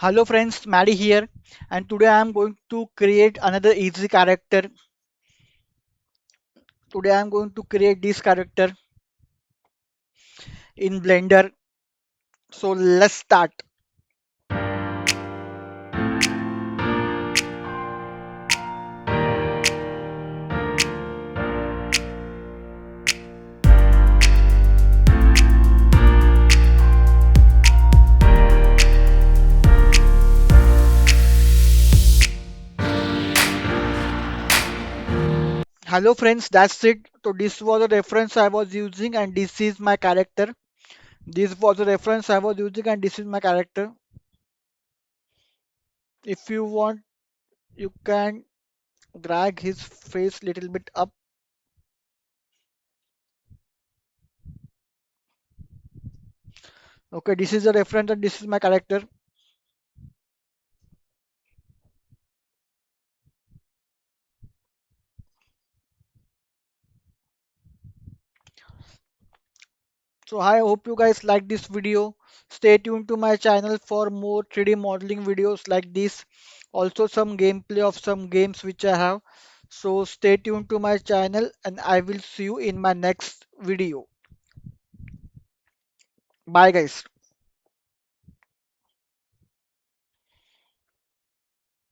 Hello friends, Maddie here, and today I am going to create another easy character. Today I am going to create this character in Blender. So let's start. Hello friends, that's it. So this was a reference I was using and this is my character. This was a reference I was using and this is my character. If you want, you can drag his face little bit up. Okay, this is the reference and this is my character. So I hope you guys like this video. Stay tuned to my channel for more 3D modeling videos like this. Also some gameplay of some games which I have. So stay tuned to my channel and I will see you in my next video. Bye guys.